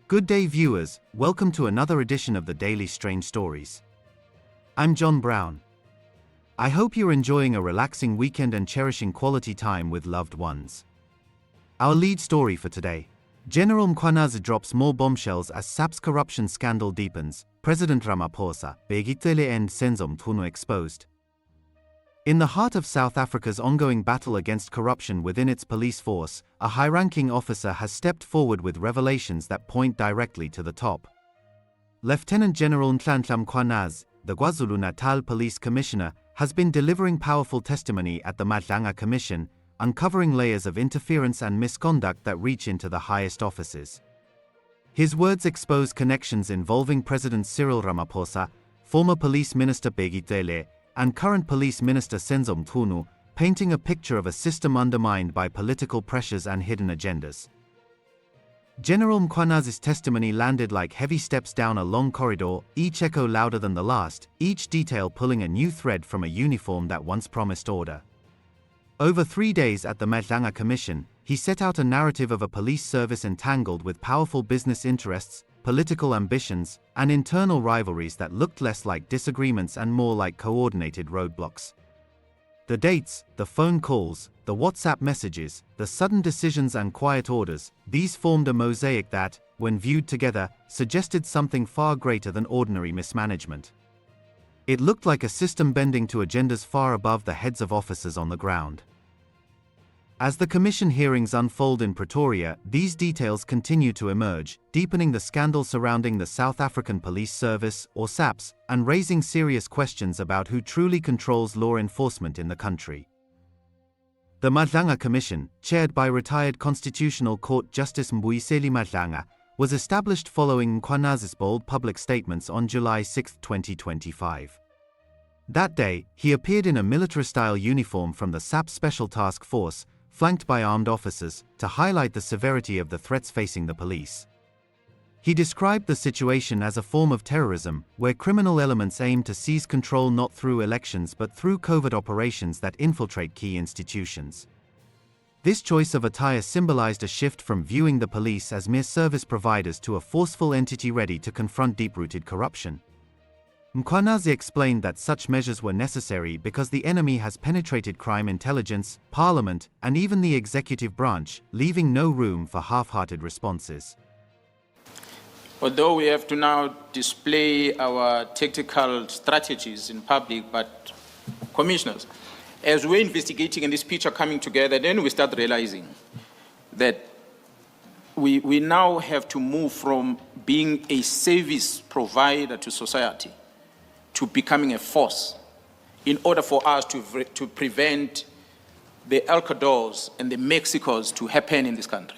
Good day viewers, welcome to another edition of the Daily Strange Stories. I'm John Brown. I hope you're enjoying a relaxing weekend and cherishing quality time with loved ones. Our lead story for today. General Mkhwanazi drops more bombshells as SAPS corruption scandal deepens, President Ramaphosa, Bheki Cele and Senzo Mchunu exposed. In the heart of South Africa's ongoing battle against corruption within its police force, a high-ranking officer has stepped forward with revelations that point directly to the top. Lieutenant General Nhlanhla Mkhwanazi, the KwaZulu-Natal Police Commissioner, has been delivering powerful testimony at the Madlanga Commission, uncovering layers of interference and misconduct that reach into the highest offices. His words expose connections involving President Cyril Ramaphosa, former Police Minister Bheki Cele, and current Police Minister Senzo Mchunu, painting a picture of a system undermined by political pressures and hidden agendas. General Mkhwanazi's testimony landed like heavy steps down a long corridor, each echo louder than the last, each detail pulling a new thread from a uniform that once promised order. Over 3 days at the Madlanga Commission, he set out a narrative of a police service entangled with powerful business interests, political ambitions, and internal rivalries that looked less like disagreements and more like coordinated roadblocks. The dates, the phone calls, the WhatsApp messages, the sudden decisions and quiet orders, these formed a mosaic that, when viewed together, suggested something far greater than ordinary mismanagement. It looked like a system bending to agendas far above the heads of officers on the ground. As the commission hearings unfold in Pretoria, these details continue to emerge, deepening the scandal surrounding the South African Police Service, or SAPS, and raising serious questions about who truly controls law enforcement in the country. The Madlanga Commission, chaired by retired Constitutional Court Justice Mbuyiseli Madlanga, was established following Mkhwanazi's bold public statements on July 6, 2025. That day, he appeared in a military-style uniform from the SAPS Special Task Force, flanked by armed officers, to highlight the severity of the threats facing the police. He described the situation as a form of terrorism, where criminal elements aim to seize control not through elections but through covert operations that infiltrate key institutions. This choice of attire symbolized a shift from viewing the police as mere service providers to a forceful entity ready to confront deep-rooted corruption. Mkhwanazi explained that such measures were necessary because the enemy has penetrated crime intelligence, parliament, and even the executive branch, leaving no room for half-hearted responses. Although we have to now display our tactical strategies in public, but commissioners, as we're investigating and this picture coming together, then we start realizing that we now have to move from being a service provider to society to becoming a force in order for us to prevent the Ecuadors and the Mexicos to happen in this country.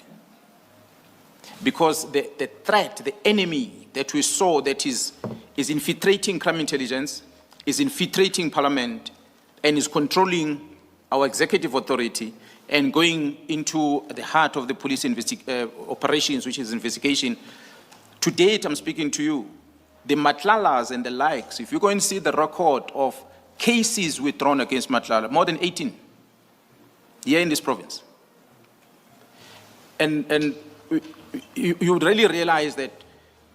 Because the threat, the enemy that we saw that is infiltrating crime intelligence, is infiltrating parliament, and is controlling our executive authority and going into the heart of the police operations, which is investigation. To date, I'm speaking to you, the Matlalas and the likes, if you go and see the record of cases withdrawn against Matlala, more than 18 here in this province. And you really realize that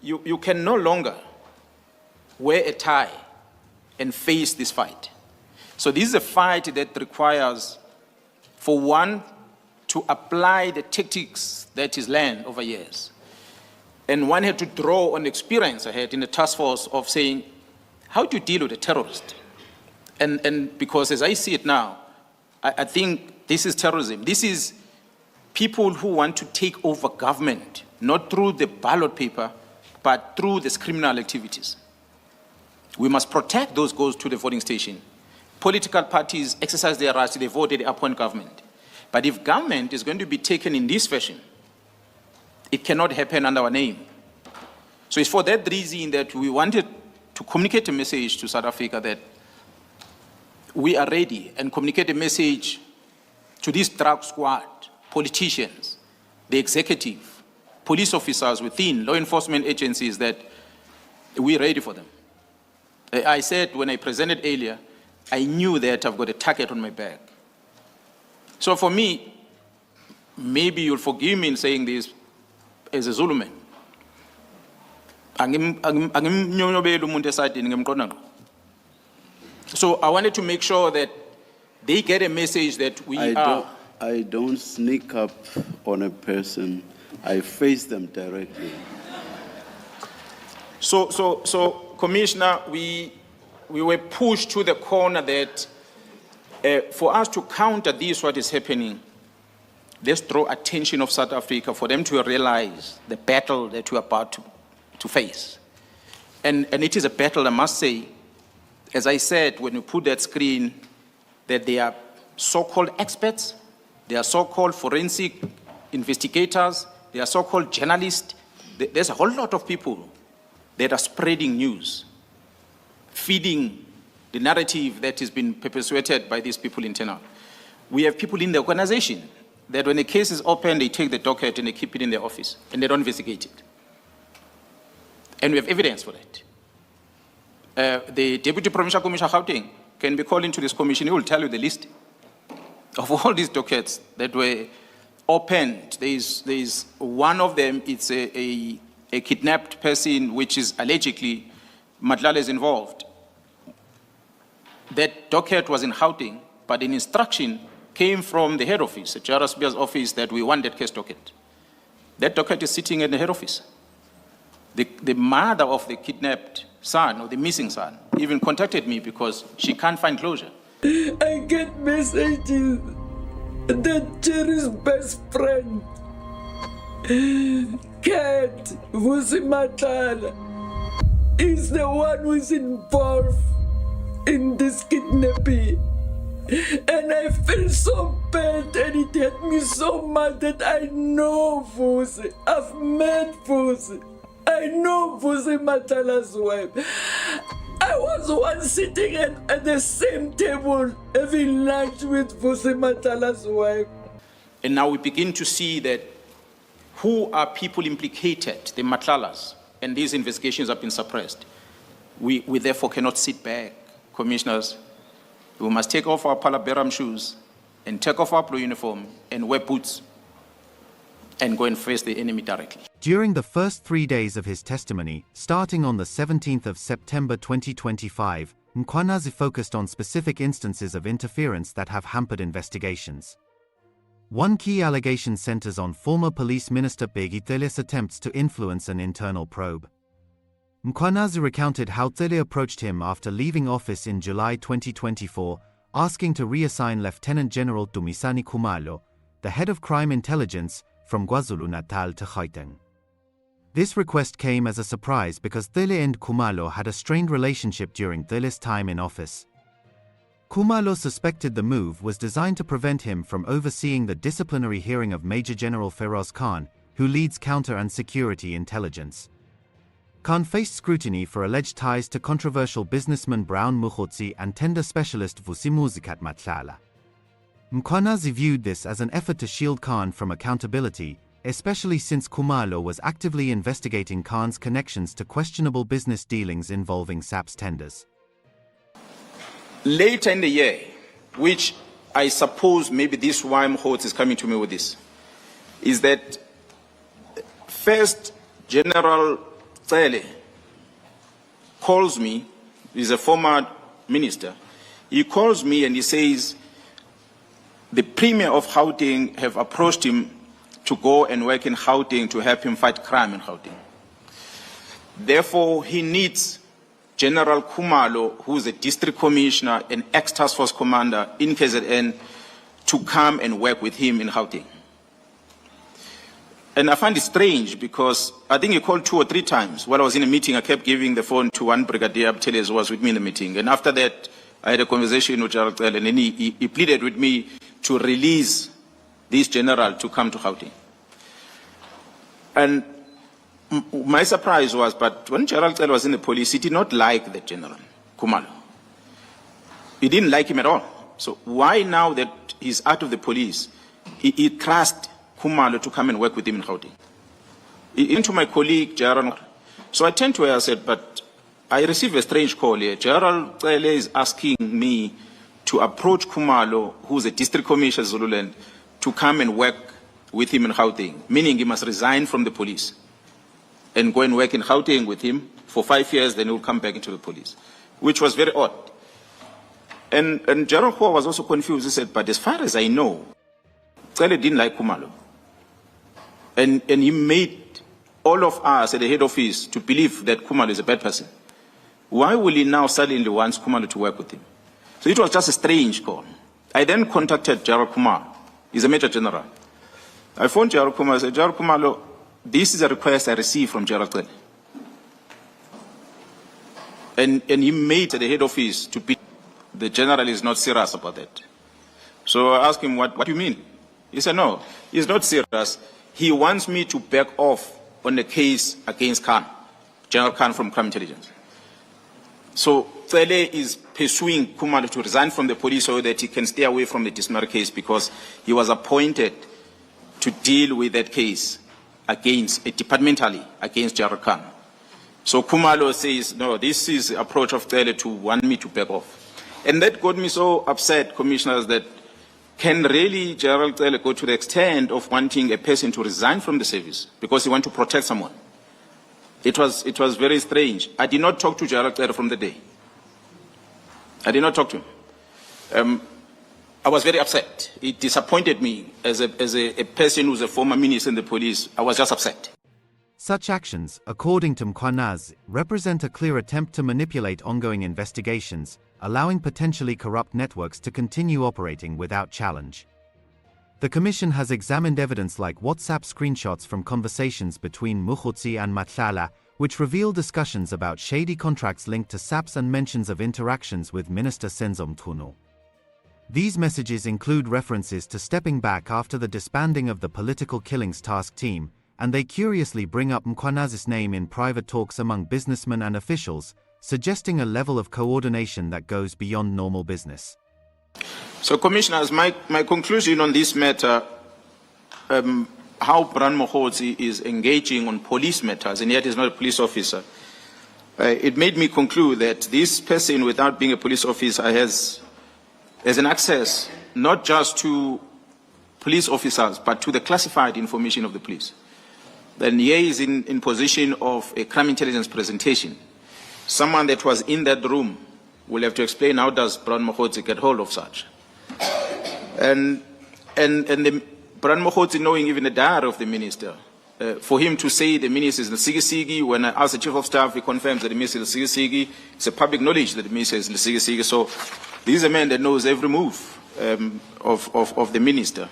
you can no longer wear a tie and face this fight. So this is a fight that requires, for one, to apply the tactics that is learned over years. And one had to draw on experience I had in the task force of saying, how do you deal with a terrorist? And because as I see it now, I think this is terrorism. This is people who want to take over government, not through the ballot paper, but through these criminal activities. We must protect those who go to the voting station. Political parties exercise their rights, they vote, they appoint government. But if government is going to be taken in this fashion, it cannot happen under our name. So it's for that reason that we wanted to communicate a message to South Africa that we are ready, and communicate a message to this drug squad, politicians, the executive, police officers within law enforcement agencies, that we're ready for them. I said when I presented earlier, I knew that I've got a target on my back. So for me, maybe you'll forgive me in saying this as a Zulu man, Angimnyonyobeli umuntu esayidini ngimqonda ngqo. So I wanted to make sure that they get a message that I don't sneak up on a person. I face them directly. So Commissioner, we were pushed to the corner that for us to counter this, what is happening, let's draw attention of South Africa for them to realize the battle that we're about to face. And it is a battle, I must say, as I said, when you put that screen, that they are so-called experts, they are so-called forensic investigators, they are so-called journalists. There's a whole lot of people that are spreading news, feeding the narrative that has been perpetuated by these people internal. We have people in the organization that when a case is open, they take the docket and they keep it in their office and they don't investigate it. And we have evidence for that. The Deputy Provincial Commissioner Gauteng can be called into this commission. He will tell you the list of all these dockets that were opened. There is one of them, it's a kidnapped person which is allegedly Matlala is involved. That docket was in Gauteng, but an instruction came from the head office, the General Sibiya's office, that we want that case docket. That docket is sitting in the head office. The mother of the kidnapped son, or the missing son, even contacted me because she can't find closure. I get messages that Jerry's best friend, Kat Vusimuzi, is the one who is involved in this kidnapping. And I feel so bad and it hurt me so much that I know Vusi. I've met Vusi. I know Vusi Matlala's wife. I was once sitting at the same table having lunch with Vusi Matlala's wife. And now we begin to see that who are people implicated, the Matlalas, and these investigations have been suppressed. We therefore cannot sit back, commissioners. We must take off our palaberam shoes and take off our blue uniform and wear boots and go and face the enemy directly. During the first 3 days of his testimony, starting on the 17th of September 2025, Mkhwanazi focused on specific instances of interference that have hampered investigations. One key allegation centers on former Police Minister Bheki Cele's attempts to influence an internal probe. Mkhwanazi recounted how Cele approached him after leaving office in July 2024, asking to reassign Lieutenant General Dumisani Khumalo, the head of crime intelligence, from KwaZulu-Natal to Gauteng. This request came as a surprise because Cele and Khumalo had a strained relationship during Cele's time in office. Khumalo suspected the move was designed to prevent him from overseeing the disciplinary hearing of Major General Feroz, who leads counter and security intelligence. Khan faced scrutiny for alleged ties to controversial businessman Brown Mogotsi and tender specialist Vusimuzi at Matlala. Mkhwanazi viewed this as an effort to shield Khan from accountability, especially since Khumalo was actively investigating Khan's connections to questionable business dealings involving SAPS tenders. Later in the year, which I suppose maybe this why Mogotsi is coming to me with this, is that first General Cele calls me, he's a former minister, he calls me and he says the Premier of Gauteng have approached him to go and work in Gauteng to help him fight crime in Gauteng. Therefore, he needs General Khumalo, who is a district commissioner and ex-task force commander in KZN, to come and work with him in Gauteng. And I find it strange because I think he called 2 or 3 times. While I was in a meeting, I kept giving the phone to one brigadier, who was with me in the meeting. And after that, I had a conversation with General Cele, and then he pleaded with me to release this general to come to Gauteng. And my surprise was, but when General Cele was in the police, he did not like the general, Khumalo. He didn't like him at all. So why now that he's out of the police, he trusted Khumalo to come and work with him in Gauteng? Into my colleague, General. So I turned to her and said, but I received a strange call here. General Cele is asking me to approach Khumalo, who's a district commissioner in Zululand, to come and work with him in Gauteng, meaning he must resign from the police and go and work in Gauteng with him for 5 years, then he will come back into the police, which was very odd. And General Nhlanhla was also confused. He said, but as far as I know, Cele didn't like Khumalo. And he made all of us at the head office to believe that Khumalo is a bad person. Why will he now suddenly want Khumalo to work with him? So it was just a strange call. I then contacted General Khumalo. He's a Major General. I phoned General Khumalo and said, General Khumalo, this is a request I received from General Cele. And he made the head office to be, the general is not serious about that. So I asked him, what do you mean? He said, no, he's not serious. He wants me to back off on the case against Khan, General Khan from Crime Intelligence. So Cele is pursuing Khumalo to resign from the police so that he can stay away from the dismember case, because he was appointed to deal with that case against, departmentally, against General Khan. So Khumalo says, no, this is the approach of Cele to want me to back off. And that got me so upset, commissioners, that can really General Cele go to the extent of wanting a person to resign from the service because he wants to protect someone? It was very strange. I did not talk to General Cele from the day. I did not talk to him. I was very upset. It disappointed me as a person who's a former minister in the police. I was just upset. Such actions, according to Mkhwanazi, represent a clear attempt to manipulate ongoing investigations, allowing potentially corrupt networks to continue operating without challenge. The Commission has examined evidence like WhatsApp screenshots from conversations between Mogotsi and Matlala, which reveal discussions about shady contracts linked to SAPS and mentions of interactions with Minister Senzo Mchunu. These messages include references to stepping back after the disbanding of the Political Killings Task Team, and they curiously bring up Mkhwanazi's name in private talks among businessmen and officials, suggesting a level of coordination that goes beyond normal business. So, Commissioners, my conclusion on this matter, how Mogotsi is engaging on police matters, and yet is not a police officer, it made me conclude that this person, without being a police officer, has an access not just to police officers, but to the classified information of the police. Then here is in position of a crime intelligence presentation. Someone that was in that room will have to explain how does Mogotsi get hold of such. And the Mogotsi, knowing even the diary of the minister, for him to say the minister is the Sigi, when I ask the chief of staff, he confirms that the minister is the Sigi. It's a public knowledge that the minister is the Sigi. So this is a man that knows every move of the minister.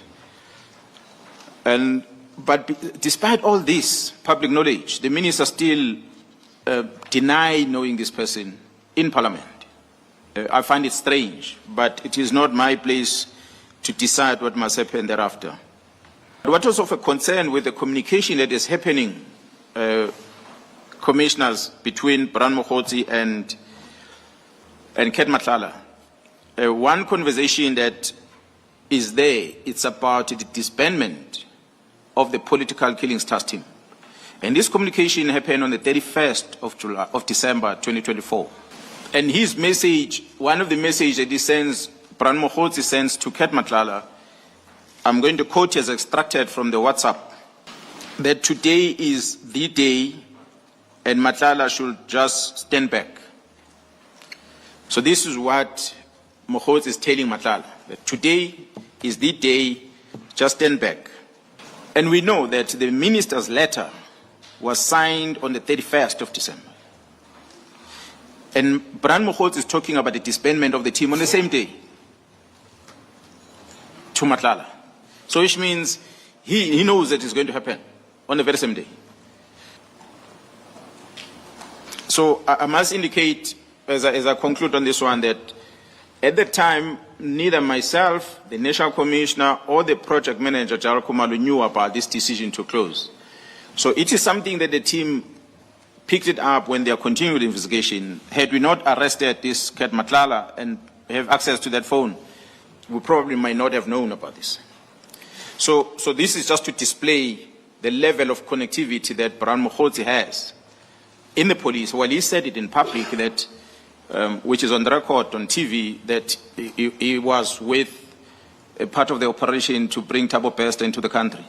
But despite all this public knowledge, the minister still denied knowing this person in Parliament. I find it strange, but it is not my place to decide what must happen thereafter. What was of a concern with the communication that is happening, commissioners, between Mogotsi and Matlala. One conversation that is there, it's about the disbandment of the Political Killings Task Team. And this communication happened on the 31st of December 2024. And his message, one of the messages that he sends, Mogotsi sends to Matlala, I'm going to quote as extracted from the WhatsApp, that today is the day and Matlala should just stand back. So this is what Mogotsi is telling Matlala, that today is the day, just stand back. And we know that the minister's letter was signed on the 31st of December. And Mogotsi is talking about the disbandment of the team on the same day to Matlala. So which means he knows that it's going to happen on the very same day. So I must indicate, as I conclude on this one, that at the time, neither myself, the National Commissioner, or the project manager, General Khumalo, knew about this decision to close. So it is something that the team picked it up when they are continuing the investigation. Had we not arrested this cat Matlala and have access to that phone, we probably might not have known about this. So this is just to display the level of connectivity that Mogotsi has in the police. Well, he said it in public that, which is on the record on TV, that he was with a part of the operation to bring Thabo Bester into the country.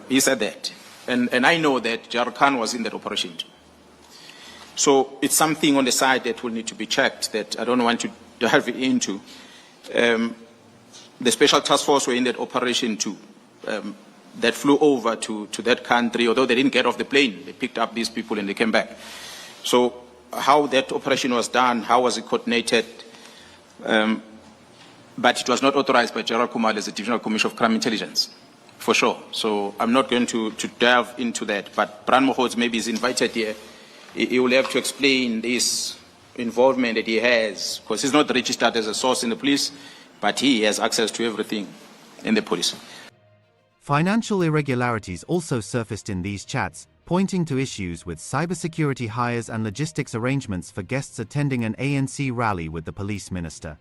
He said that. And I know that General Khan was in that operation too. So it's something on the side that will need to be checked that I don't want to delve into. The special task force were in that operation too. That flew over to that country, although they didn't get off the plane. They picked up these people and they came back. So how that operation was done, how was it coordinated? But it was not authorized by General Khumalo as a Divisional Commission of Crime Intelligence, for sure. So I'm not going to delve into that. But Bran Mogotsi maybe is invited here. He will have to explain this involvement that he has, because he's not registered as a source in the police, but he has access to everything in the police. Financial irregularities also surfaced in these chats, pointing to issues with cybersecurity hires and logistics arrangements for guests attending an ANC rally with the police minister.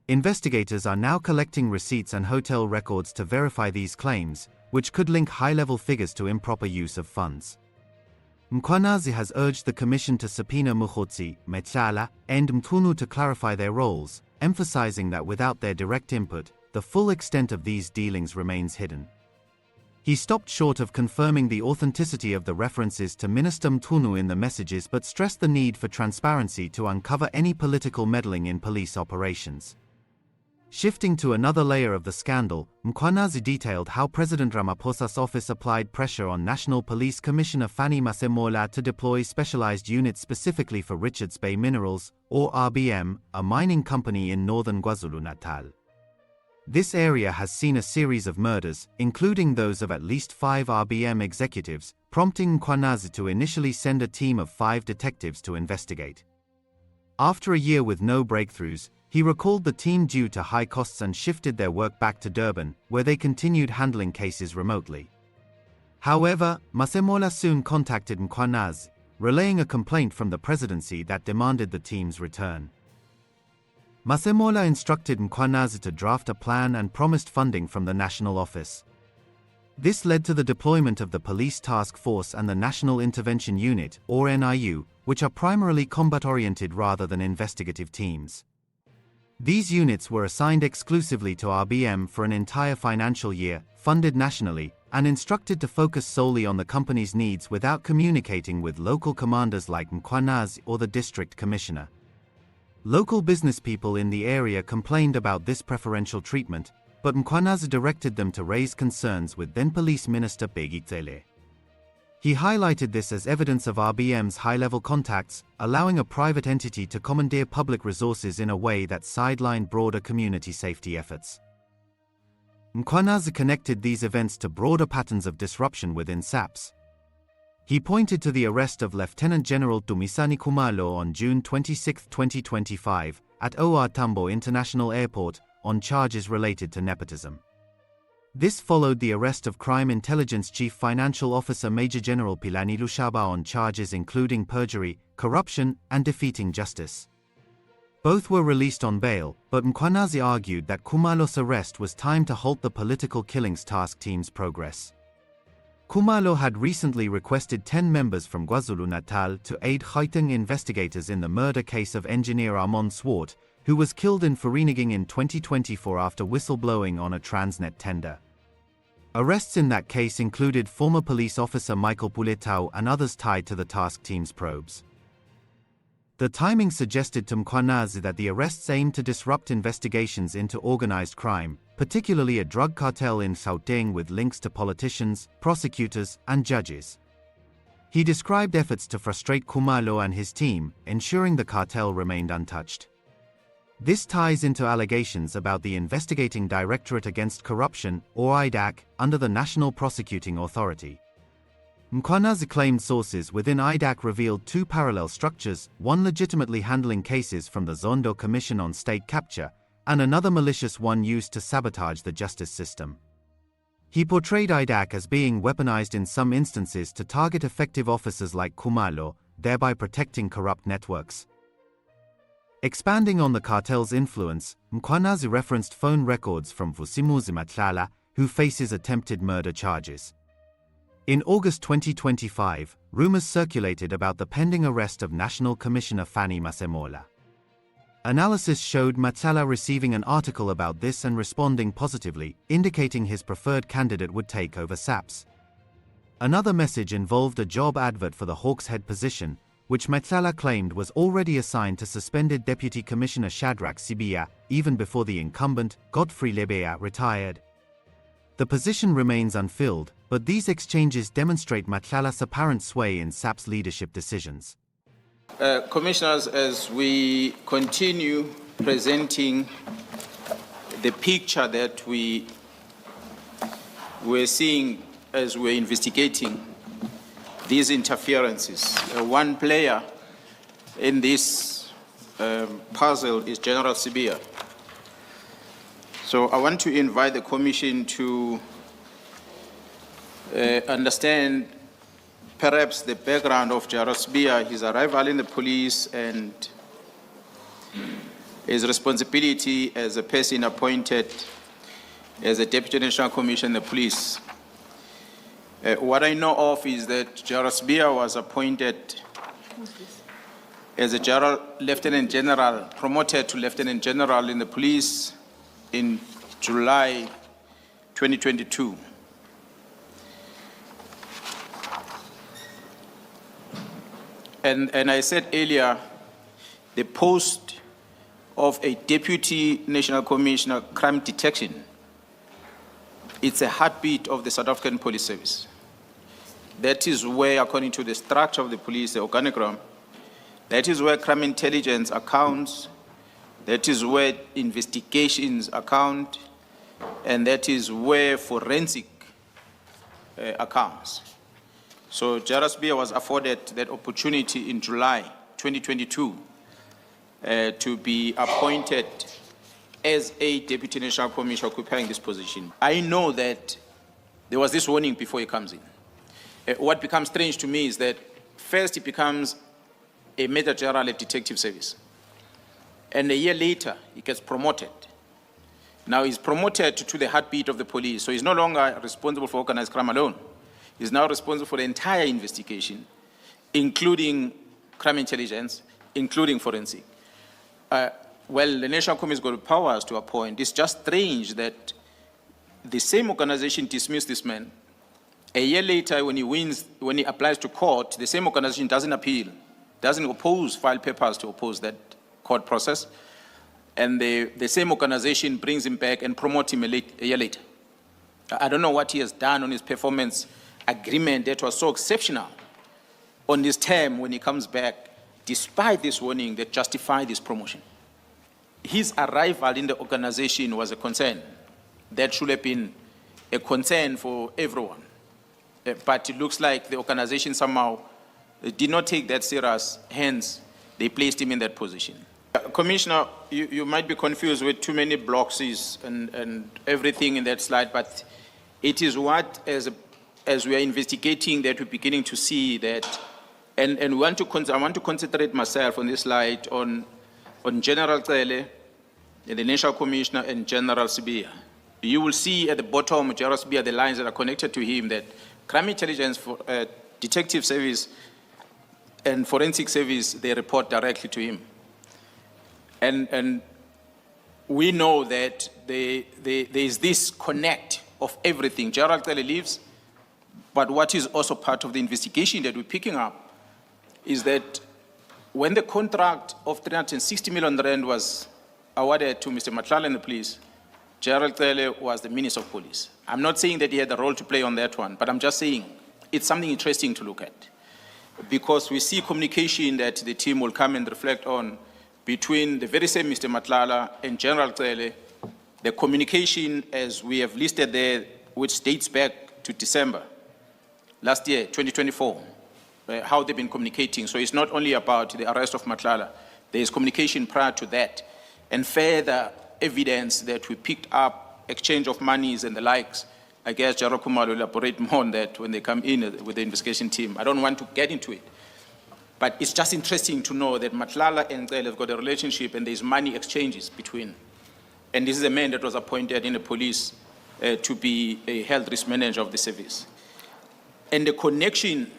Investigators are now collecting receipts and hotel records to verify these claims, which could link high-level figures to improper use of funds. Mkhwanazi has urged the Commission to subpoena Mogotsi, Matlala, and Mchunu to clarify their roles, emphasizing that without their direct input, the full extent of these dealings remains hidden. He stopped short of confirming the authenticity of the references to Minister Mchunu in the messages but stressed the need for transparency to uncover any political meddling in police operations. Shifting to another layer of the scandal, Mkhwanazi detailed how President Ramaphosa's office applied pressure on National Police Commissioner Fannie Masemola to deploy specialized units specifically for Richards Bay Minerals, or RBM, a mining company in northern KwaZulu-Natal. This area has seen a series of murders, including those of at least 5 RBM executives, prompting Mkhwanazi to initially send a team of 5 detectives to investigate. After a year with no breakthroughs, he recalled the team due to high costs and shifted their work back to Durban, where they continued handling cases remotely. However, Masemola soon contacted Mkhwanazi, relaying a complaint from the presidency that demanded the team's return. Masemola instructed Mkhwanazi to draft a plan and promised funding from the national office. This led to the deployment of the Police Task Force and the National Intervention Unit, or NIU, which are primarily combat-oriented rather than investigative teams. These units were assigned exclusively to RBM for an entire financial year, funded nationally, and instructed to focus solely on the company's needs without communicating with local commanders like Mkhwanazi or the district commissioner. Local business people in the area complained about this preferential treatment, but Mkhwanazi directed them to raise concerns with then Police Minister Bheki Cele. He highlighted this as evidence of RBM's high-level contacts, allowing a private entity to commandeer public resources in a way that sidelined broader community safety efforts. Mkhwanazi connected these events to broader patterns of disruption within SAPS. He pointed to the arrest of Lieutenant General Dumisani Khumalo on June 26, 2025, at OR Tambo International Airport, on charges related to nepotism. This followed the arrest of Crime Intelligence Chief Financial Officer Major General Philani Lushaba on charges including perjury, corruption, and defeating justice. Both were released on bail, but Mkhwanazi argued that Khumalo's arrest was time to halt the political killings task team's progress. Khumalo had recently requested 10 members from KwaZulu-Natal to aid Gauteng investigators in the murder case of engineer Armand Swart, who was killed in Vereeniging in 2024 after whistleblowing on a Transnet tender. Arrests in that case included former police officer Michael Puletau and others tied to the task team's probes. The timing suggested to Mkhwanazi that the arrests aimed to disrupt investigations into organized crime, particularly a drug cartel in Gauteng with links to politicians, prosecutors, and judges. He described efforts to frustrate Khumalo and his team, ensuring the cartel remained untouched. This ties into allegations about the Investigating Directorate Against Corruption, or IDAC, under the National Prosecuting Authority. Mkhwanazi claimed sources within IDAC revealed 2 parallel structures, one legitimately handling cases from the Zondo Commission on State Capture, and another malicious one used to sabotage the justice system. He portrayed IDAC as being weaponized in some instances to target effective officers like Khumalo, thereby protecting corrupt networks. Expanding on the cartel's influence, Mkhwanazi referenced phone records from Vusimuzi Matlala, who faces attempted murder charges. In August 2025, rumors circulated about the pending arrest of National Commissioner Fannie Masemola. Analysis showed Matlala receiving an article about this and responding positively, indicating his preferred candidate would take over SAPS. Another message involved a job advert for the Hawks head position, which Matlala claimed was already assigned to suspended Deputy Commissioner Shadrack Sibiya, even before the incumbent, Godfrey Lebeya, retired. The position remains unfilled, but these exchanges demonstrate Matlala's apparent sway in SAPS leadership decisions. Commissioners, as we continue presenting the picture that we're seeing as we're investigating these interferences, one player in this puzzle is General Sibiya. So I want to invite the Commission to understand perhaps the background of General Sibiya, his arrival in the police, and his responsibility as a person appointed as a Deputy National Commission in the police. What I know of is that General Sibiya was appointed as a Lieutenant General, promoted to Lieutenant General in the police in July 2022. And I said earlier, the post of a Deputy National Commissioner Crime Detection, it's a heartbeat of the South African Police Service. That is where, according to the structure of the police, the organogram, that is where crime intelligence accounts, that is where investigations account, and that is where forensic accounts. So General Sibiya was afforded that opportunity in July 2022 to be appointed as a Deputy National Commissioner occupying this position. I know that there was this warning before he comes in. What becomes strange to me is that first he becomes a Major General at Detective Service, and a year later he gets promoted. Now he's promoted to the heartbeat of the police, so he's no longer responsible for organized crime alone. He's now responsible for the entire investigation, including crime intelligence, including forensic. Well, the National Commission has got powers to appoint. It's just strange that the same organization dismissed this man. A year later, when he applies to court, the same organization doesn't appeal, doesn't oppose, file papers to oppose that court process. And the same organization brings him back and promotes him a year later. I don't know what he has done on his performance agreement that was so exceptional on this term when he comes back, despite this warning that justified this promotion. His arrival in the organization was a concern. That should have been a concern for everyone. But it looks like the organization somehow did not take that serious, hence they placed him in that position. Commissioner, you might be confused with too many blocks and everything in that slide, but it is what, as we are investigating, that we're beginning to see that, and I want to concentrate myself on this slide on General Cele, the National Commissioner, and General Sibiya. You will see at the bottom, General Sibiya, the lines that are connected to him, that crime intelligence, detective service, and forensic service, they report directly to him. And we know that there is this connect of everything. General Cele leaves, but what is also part of the investigation that we're picking up is that when the contract of 360 million rand was awarded to Mr. Matlala and the police, General Cele was the Minister of Police. I'm not saying that he had a role to play on that one, but I'm just saying it's something interesting to look at, because we see communication that the team will come and reflect on between the very same Mr. Matlala and General Cele, the communication as we have listed there, which dates back to December last year, 2024, how they've been communicating. So it's not only about the arrest of Matlala, there is communication prior to that, and further evidence that we picked up, exchange of monies and the likes. I guess General Khumalo will elaborate more on that when they come in with the investigation team. I don't want to get into it. But it's just interesting to know that Matlala and Cele have got a relationship and there's money exchanges between. And this is a man that was appointed in the police to be a health risk manager of the service. And the connection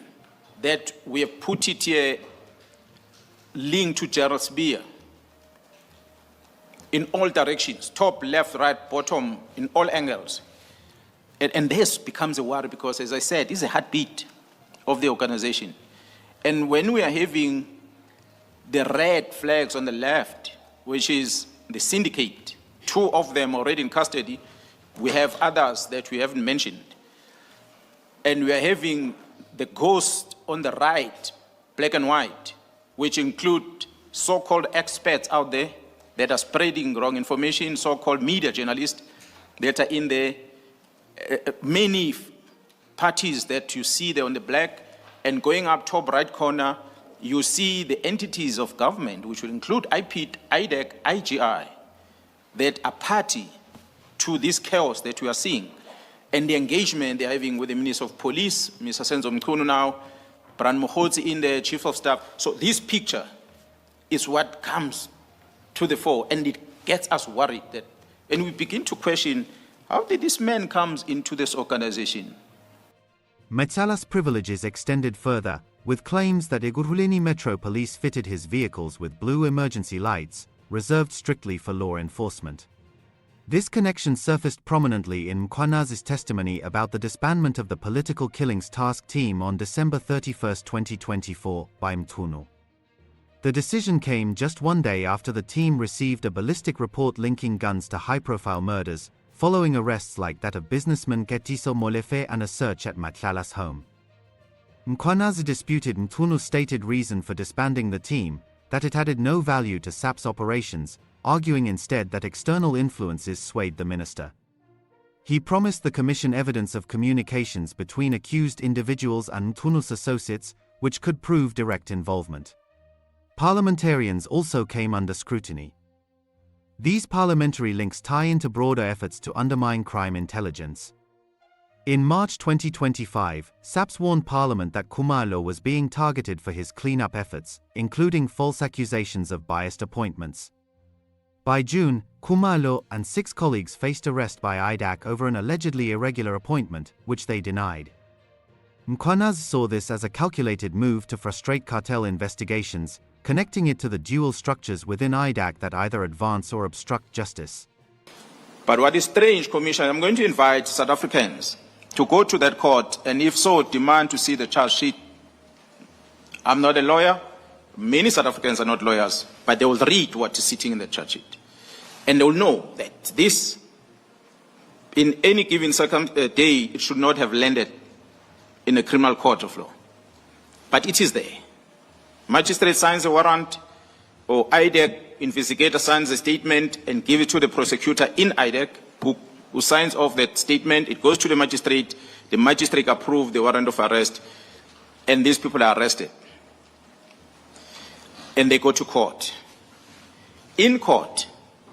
that we have put it here linked to General Sibiya in all directions, top, left, right, bottom, in all angles. And this becomes a worry because, as I said, it's a heartbeat of the organization. And when we are having the red flags on the left, which is the syndicate, 2 of them already in custody, we have others that we haven't mentioned. And we are having the ghost on the right, black and white, which include so-called experts out there that are spreading wrong information, so-called media journalists that are in there, many parties that you see there on the black, and going up top right corner, you see the entities of government, which will include IPIT, IDEC, IGI, that are party to this chaos that we are seeing, and the engagement they're having with the Minister of Police, Mr. Senzo Mchunu now, Mogotsi in the Chief of Staff. So this picture is what comes to the fore, and it gets us worried that, and we begin to question, how did this man come into this organization? Matlala's privileges extended further, with claims that Ekurhuleni Metro Police fitted his vehicles with blue emergency lights, reserved strictly for law enforcement. This connection surfaced prominently in Mkhwanazi's testimony about the disbandment of the Political Killings Task Team on December 31, 2024, by Mchunu. The decision came just one day after the team received a ballistic report linking guns to high-profile murders, following arrests like that of businessman Ketiso Molefe and a search at Matlala's home. Mkhwanazi disputed Mchunu's stated reason for disbanding the team, that it added no value to SAPS operations, arguing instead that external influences swayed the minister. He promised the commission evidence of communications between accused individuals and Mchunu's associates, which could prove direct involvement. Parliamentarians also came under scrutiny. These parliamentary links tie into broader efforts to undermine crime intelligence. In March 2025, SAPS warned Parliament that Khumalo was being targeted for his cleanup efforts, including false accusations of biased appointments. By June, Khumalo and 6 colleagues faced arrest by IDAC over an allegedly irregular appointment, which they denied. Mkhwanazi saw this as a calculated move to frustrate cartel investigations, connecting it to the dual structures within IDAC that either advance or obstruct justice. But what is strange, Commissioner, I'm going to invite South Africans to go to that court and if so, demand to see the charge sheet. I'm not a lawyer. Many South Africans are not lawyers, but they will read what is sitting in the charge sheet. And they will know that this, in any given day, it should not have landed in a criminal court of law. But it is there. Magistrate signs a warrant, or IDEC investigator signs a statement and give it to the prosecutor in IDEC, who signs off that statement. It goes to the magistrate approves the warrant of arrest, and these people are arrested. And they go to court. In court,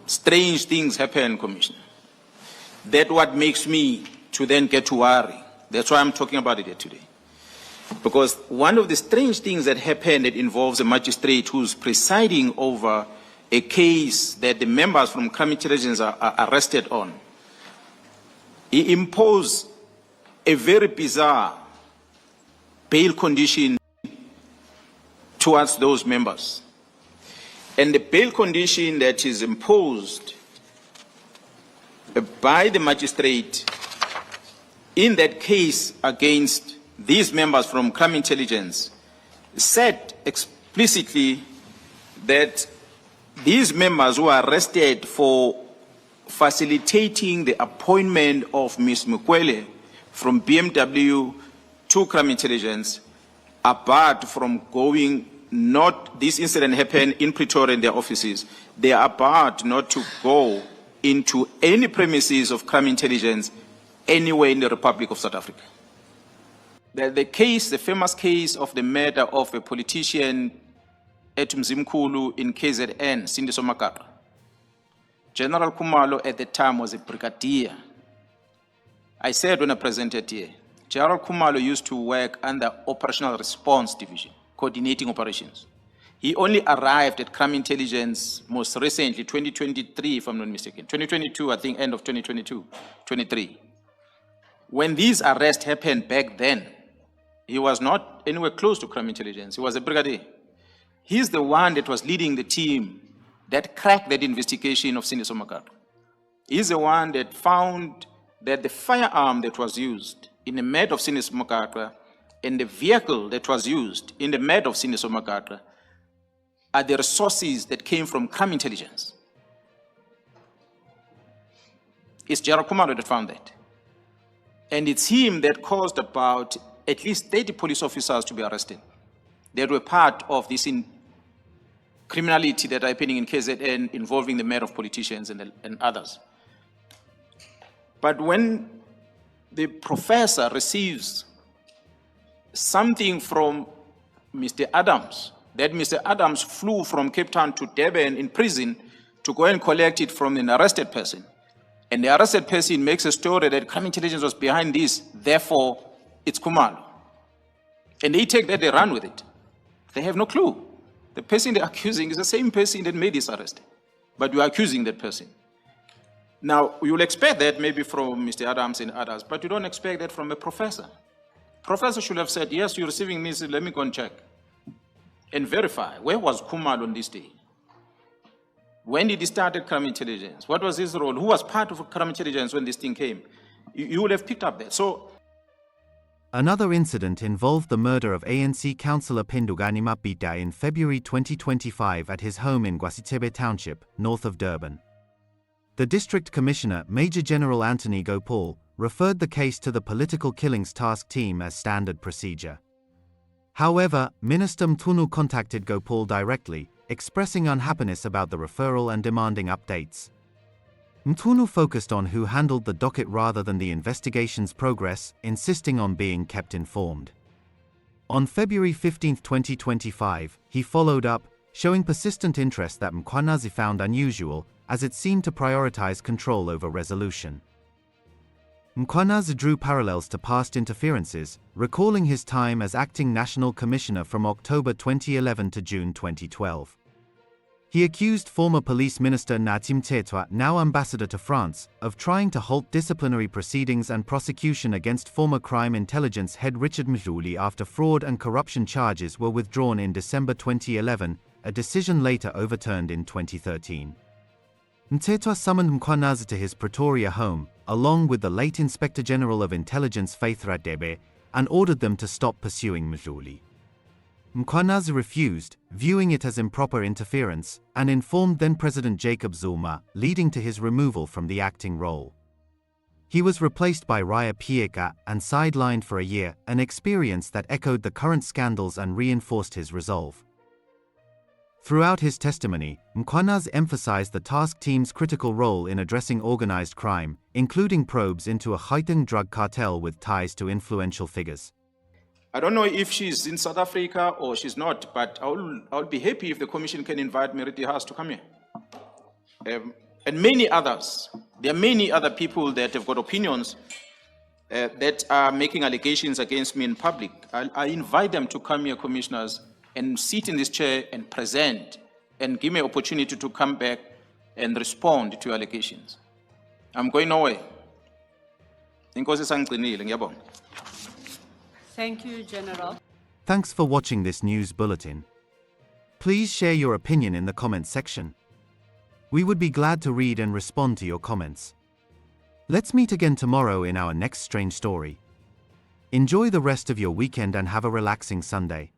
strange things happen, Commissioner. That's what makes me to then get to worry. That's why I'm talking about it here today. Because one of the strange things that happened that involves a magistrate who's presiding over a case that the members from crime intelligence are arrested on, he imposed a very bizarre bail condition towards those members. And the bail condition that is imposed by the magistrate in that case against these members from crime intelligence said explicitly that these members were arrested for facilitating the appointment of Ms. Mkhwele from BMW to crime intelligence, apart from going, not this incident happened in Pretoria in their offices, they are barred not to go into any premises of crime intelligence anywhere in the Republic of South Africa. The case, the famous case of the murder of a politician at Vusimuzi in KZN, Sindiso Makapa. General Khumalo at the time was a brigadier. I said when I presented here, General Khumalo used to work under Operational Response Division, coordinating operations. He only arrived at crime intelligence most recently, 2023, if I'm not mistaken. 2022, I think, end of 2022, 23. When these arrests happened back then, he was not anywhere close to crime intelligence. He was a brigadier. He's the one that was leading the team that cracked that investigation of Sindiso Makapa. He's the one that found that the firearm that was used in the murder of Sinis Mokatra and the vehicle that was used in the murder of Sinis Mokatra are the resources that came from crime intelligence. It's General Khumalo that found that. And it's him that caused about at least 30 police officers to be arrested. They were part of this criminality that are happening in KZN involving the murder of politicians and others. But when the professor receives something from Mr. Adams, that Mr. Adams flew from Cape Town to Durban in prison to go and collect it from an arrested person, and the arrested person makes a story that crime intelligence was behind this, therefore it's Khumalo. And they take that, they run with it. They have no clue. The person they're accusing is the same person that made this arrest. But you are accusing that person. Now, you'll expect that maybe from Mr. Adams and others, but you don't expect that from a professor. Professor should have said, yes, you're receiving this, let me go and check and verify. Where was Khumalo on this day? When did he start crime intelligence? What was his role? Who was part of crime intelligence when this thing came? You would have picked up that. So, another incident involved the murder of ANC councillor Pendugani Mapita in February 2025 at his home in Gwasitebe Township, north of Durban. The District Commissioner, Major General Anthony Gopal, referred the case to the Political Killings Task Team as standard procedure. However, Minister Mchunu contacted Gopal directly, expressing unhappiness about the referral and demanding updates. Mchunu focused on who handled the docket rather than the investigation's progress, insisting on being kept informed. On February 15, 2025, he followed up, showing persistent interest that Mkhwanazi found unusual, as it seemed to prioritize control over resolution. Mkhwanazi drew parallels to past interferences, recalling his time as acting National Commissioner from October 2011 to June 2012. He accused former Police Minister Nathi Mthethwa, now ambassador to France, of trying to halt disciplinary proceedings and prosecution against former crime intelligence head Richard Mdluli after fraud and corruption charges were withdrawn in December 2011, a decision later overturned in 2013. Mthethwa summoned Mkhwanazi to his Pretoria home, along with the late Inspector General of Intelligence Faith Radebe, and ordered them to stop pursuing Mdluli. Mkhwanazi refused, viewing it as improper interference, and informed then-President Jacob Zuma, leading to his removal from the acting role. He was replaced by Raya Pieka and sidelined for a year, an experience that echoed the current scandals and reinforced his resolve. Throughout his testimony, Mkhwanazi emphasized the task team's critical role in addressing organized crime, including probes into a heightened drug cartel with ties to influential figures. I don't know if she's in South Africa or she's not, but I'll be happy if the Commission can invite Meriti Haas to come here. And many others. There are many other people that have got opinions that are making allegations against me in public. I invite them to come here, commissioners, and sit in this chair and present and give me an opportunity to come back and respond to your allegations. I'm going nowhere. Thank you, General. Thanks for watching this news bulletin. Please share your opinion in the comments section. We would be glad to read and respond to your comments. Let's meet again tomorrow in our next strange story. Enjoy the rest of your weekend and have a relaxing Sunday.